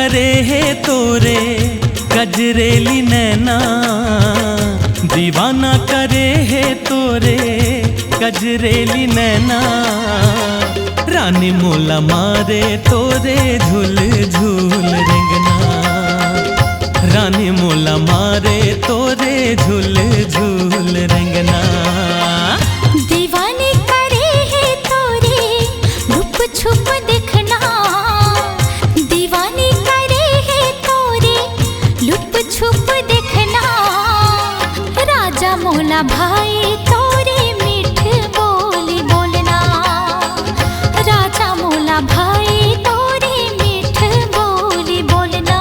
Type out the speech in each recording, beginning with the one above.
करे है तोरे गजरेली नैना, दीवाना करे है तोरे गजरेली नैना। रानी मोला मारे तोरे झूल झूल रेंगना, रानी मोला मारे तोरे झूल झूल रेंगना। दीवाने करे है तोरे लुप छुप देखना, दीवाने करे है तोरे लुप छुप देखना। राजा मोला भाई तोरे मीठ बोली बोलना, राजा मोला भाई तोरे मीठ बोली बोलना।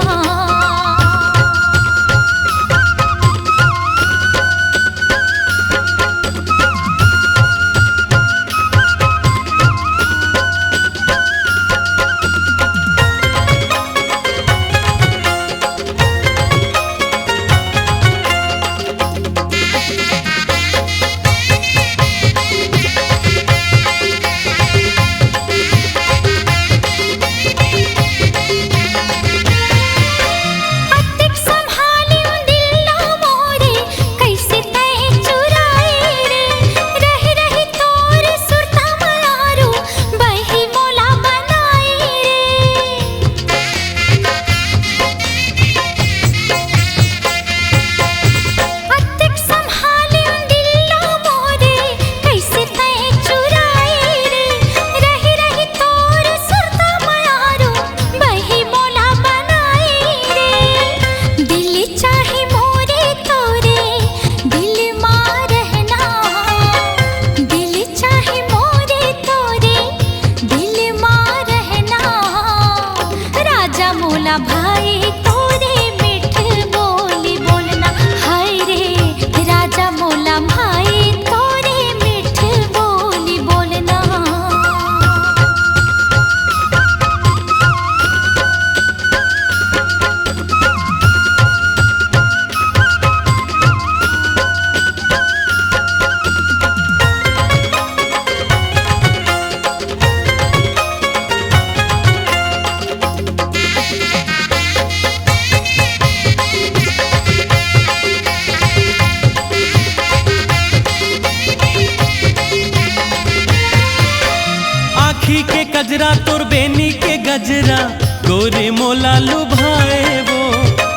भाई तोरे मीठ बोली बोलना, हाय रे राजा मोला भाई तोरे मीठ बोली बोलना। आखी के कजरा तोर बेनी के गजरा, गोरे मोला लुभाए वो।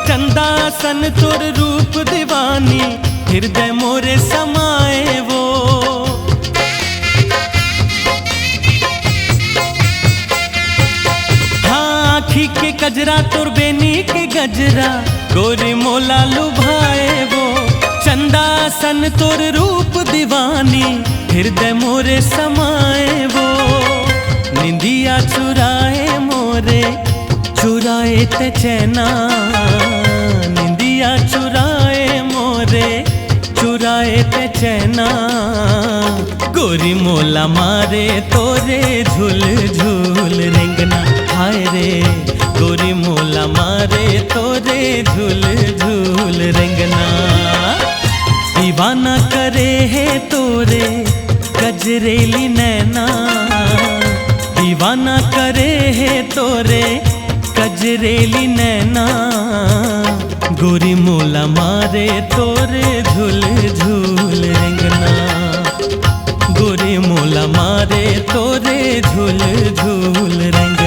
चंदा सन तोर रूप दीवानी, हृदय मोरे समाए वो। हाँ आखी के कजरा तोर बेनी के गजरा, गोरे मोला लुभाए वो। चंदा सन तोर रूप दीवानी, हृदय मोरे समाए वो। निंदिया चुराए मोरे चुराए ते चैना, निंदिया चुराए मोरे चुराए ते चैना। गोरी मोला मारे तोरे झूल झूल रेंगना, हाय रे गोरी मोला मारे तोरे झूल झूल रेंगना। दीवाना करे है तोरे गजरेली नैना, दीवाना करे है तोरे गजरेली नैना। गोरी मोला मारे तोरे झूल झूल रेंगना, गोरी मोला मारे तोरे झूल झूल रेंगना।